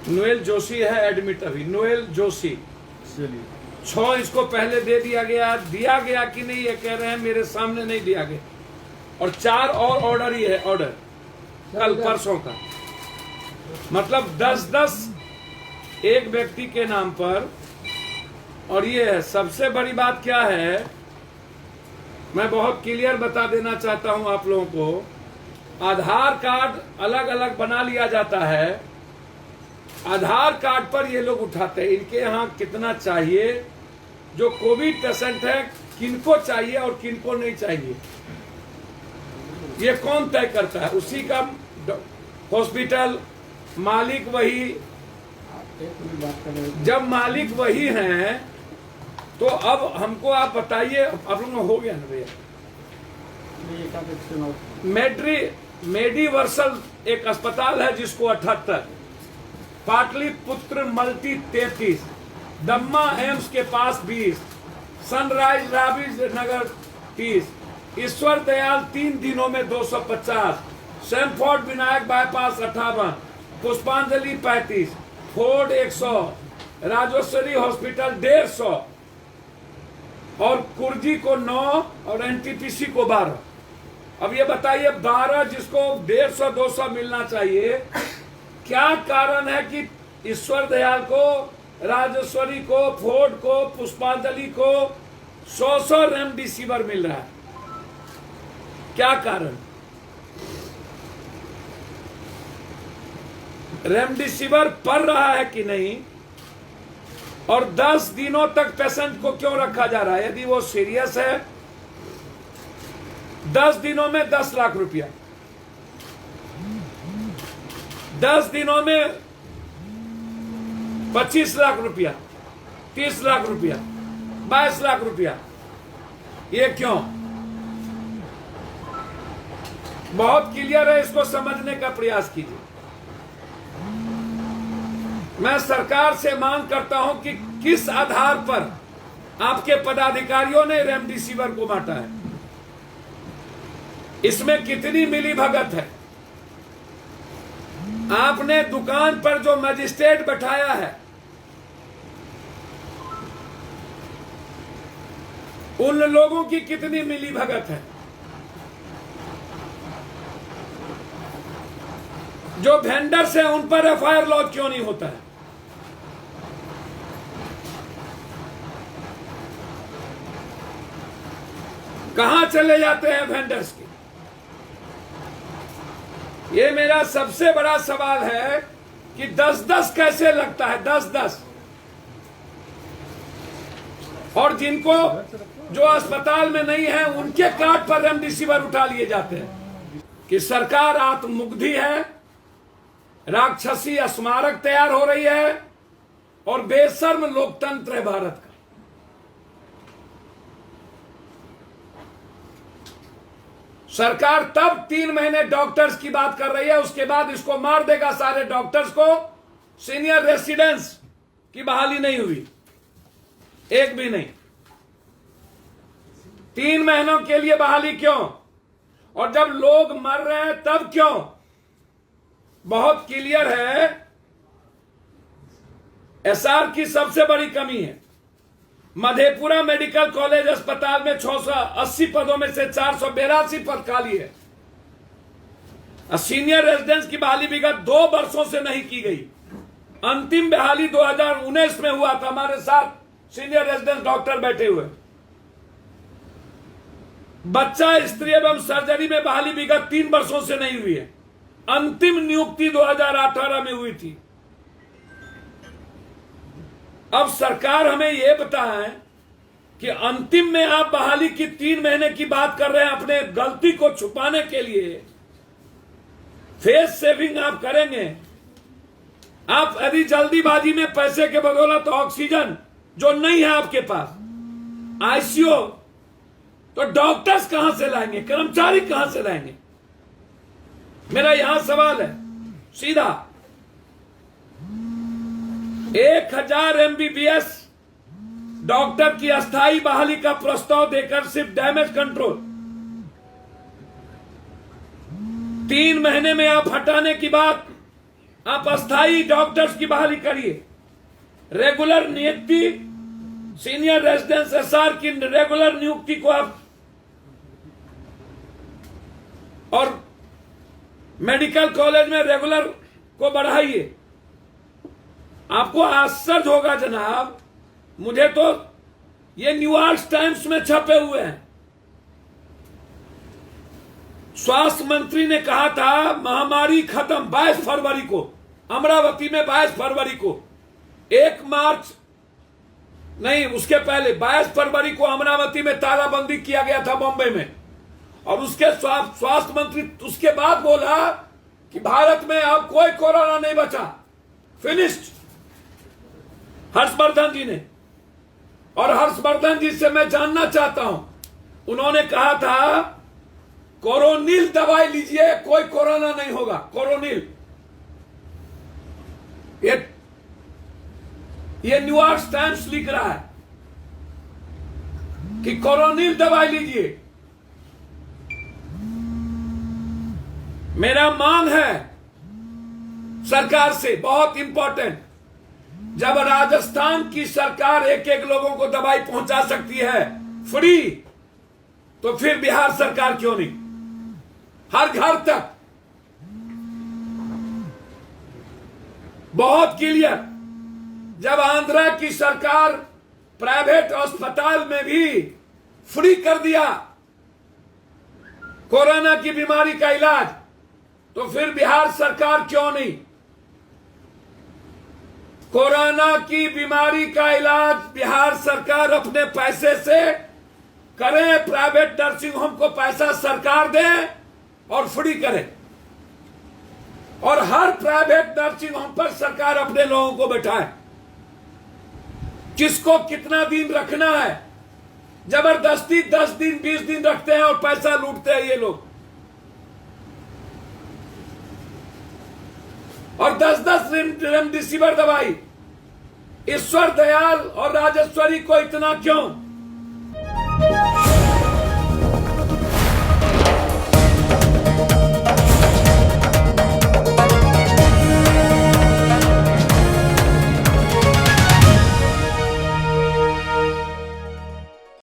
Noel Joshi है admit अभी, Noel Joshi. चलिए 6 इसको पहले दे दिया गया कि नहीं ये कह रहे हैं मेरे सामने नहीं दिया गया। और 4 और ऑर्डर ही है, ऑर्डर कल परसों का, मतलब 10-10 एक व्यक्ति के नाम पर। और ये है सबसे बड़ी बात क्या है, मैं बहुत क्लियर बता देना चाहता हूं आप लोगों को। आधार कार्ड अलग अलग बना लिया जाता है, आधार कार्ड पर ये लोग उठाते हैं इनके यहाँ कितना चाहिए, जो कोविड पेशेंट है किनको चाहिए और किनको नहीं चाहिए, ये कौन तय करता है? उसी का हॉस्पिटल मालिक वही। जब मालिक वही हैं तो अब हमको आप बताइए, आप लोगों हो गया ना भैया, मेडिवर्सल एक अस्पताल है जिसको 78, पाटलिपुत्र मल्टी 33, दम्मा एम्स के पास 20, सनराइज राबीज नगर 30, ईश्वर दयाल 3 दिनों में 250, सैमफोर्ड विनायक बाईपास 58, पुष्पांजलि 35, फोर्ड 100, राजेश्वरी हॉस्पिटल 150 और कुर्जी को 9 और एनटीपीसी को 12। अब ये बताइए 12 जिसको 150-200 मिलना चाहिए, क्या कारण है कि ईश्वर दयाल को, राजेश्वरी को, फोर्ड को, पुष्पांजलि को 100 रेमडेसिविर मिल रहा है? क्या कारण? रेमडेसिविर पड़ रहा है कि नहीं? और 10 दिनों तक पेशेंट को क्यों रखा जा रहा है? यदि वो सीरियस है 10 दिनों में 10 लाख रुपया, 10 दिनों में 25 लाख रुपया, 30 लाख रुपया, 22 लाख रुपया, ये क्यों? बहुत क्लियर है, इसको समझने का प्रयास कीजिए। मैं सरकार से मांग करता हूं कि किस आधार पर आपके पदाधिकारियों ने रेमडेसिविर को बांटा है, इसमें कितनी मिलीभगत है? आपने दुकान पर जो मजिस्ट्रेट बैठाया है उन लोगों की कितनी मिलीभगत है? जो वेंडर्स हैं उन पर एफआईआर लॉन्च क्यों नहीं होता है? कहां चले जाते हैं वेंडर्स के? ये मेरा सबसे बड़ा सवाल है कि 10-10 कैसे लगता है, 10-10। और जिनको जो अस्पताल में नहीं है उनके कार्ड पर रेमडेसिविर उठा लिए जाते हैं। कि सरकार आत्ममुग्धी है, राक्षसी स्मारक तैयार हो रही है और बेशर्म लोकतंत्र है भारत का। सरकार तब 3 महीने डॉक्टर्स की बात कर रही है, उसके बाद इसको मार देगा सारे डॉक्टर्स को। सीनियर रेसिडेंस की बहाली नहीं हुई, एक भी नहीं। 3 महीनों के लिए बहाली क्यों? और जब लोग मर रहे हैं तब क्यों? बहुत क्लियर है, एसआर की सबसे बड़ी कमी है। मधेपुरा मेडिकल कॉलेज अस्पताल में 680 पदों में से 482 पद खाली है। सीनियर रेजिडेंस की बहाली विगत 2 वर्षों से नहीं की गई। अंतिम बहाली 2019 में हुआ था, हमारे साथ सीनियर रेजिडेंस डॉक्टर बैठे हुए। बच्चा स्त्री एवं सर्जरी में बहाली विगत 3 वर्षों से नहीं हुई है। अंतिम नियुक्ति 2018 में हुई थी। अब सरकार हमें यह बताए कि अंतिम में आप बहाली की 3 महीने की बात कर रहे हैं, अपने गलती को छुपाने के लिए फेस सेविंग आप करेंगे। आप यदि जल्दीबाजी में पैसे के बदौलत ऑक्सीजन जो नहीं है आपके पास, आईसीयू, तो डॉक्टर्स कहां से लाएंगे, कर्मचारी कहां से लाएंगे? मेरा यहां सवाल है सीधा। 1000 एमबीबीएस डॉक्टर की अस्थायी बहाली का प्रस्ताव देकर सिर्फ डैमेज कंट्रोल 3 महीने में आप हटाने की बात आप अस्थाई डॉक्टर्स की बहाली करिए, रेगुलर नियुक्ति, सीनियर रेजिडेंस एसआर की रेगुलर नियुक्ति को आप, और मेडिकल कॉलेज में रेगुलर को बढ़ाइए। आपको आश्चर्य होगा जनाब, मुझे तो ये न्यूयॉर्क टाइम्स में छपे हुए हैं। स्वास्थ्य मंत्री ने कहा था महामारी खत्म 22 फरवरी को, अमरावती में 22 फरवरी को, 1 मार्च नहीं उसके पहले 22 फरवरी को अमरावती में तालाबंदी किया गया था बॉम्बे में। और उसके स्वास्थ्य मंत्री उसके बाद बोला कि भारत में अब कोई कोरोना नहीं बचा, फिनिश्ड, हर्षवर्धन जी ने। और हर्षवर्धन जी से मैं जानना चाहता हूं, उन्होंने कहा था कोरोनिल दवाई लीजिए, कोई कोरोना नहीं होगा, कोरोनिल। ये न्यूयॉर्क टाइम्स लिख रहा है कि कोरोनिल दवाई लीजिए। मेरा मांग है सरकार से, बहुत इंपॉर्टेंट, जब राजस्थान की सरकार एक एक लोगों को दवाई पहुंचा सकती है फ्री, तो फिर बिहार सरकार क्यों नहीं, हर घर तक। बहुत क्लियर, जब आंध्रा की सरकार प्राइवेट अस्पताल में भी फ्री कर दिया कोरोना की बीमारी का इलाज, तो फिर बिहार सरकार क्यों नहीं। कोरोना की बीमारी का इलाज बिहार सरकार अपने पैसे से करे, प्राइवेट नर्सिंग होम को पैसा सरकार दे और फ्री करे, और हर प्राइवेट नर्सिंग होम पर सरकार अपने लोगों को बैठाए। किसको कितना दिन रखना है, जबरदस्ती 10 दिन 20 दिन रखते हैं और पैसा लूटते हैं ये लोग। और 10-10 रेमडेसिविर दवाई। ईश्वर दयाल और राजेश्वरी को इतना क्यों?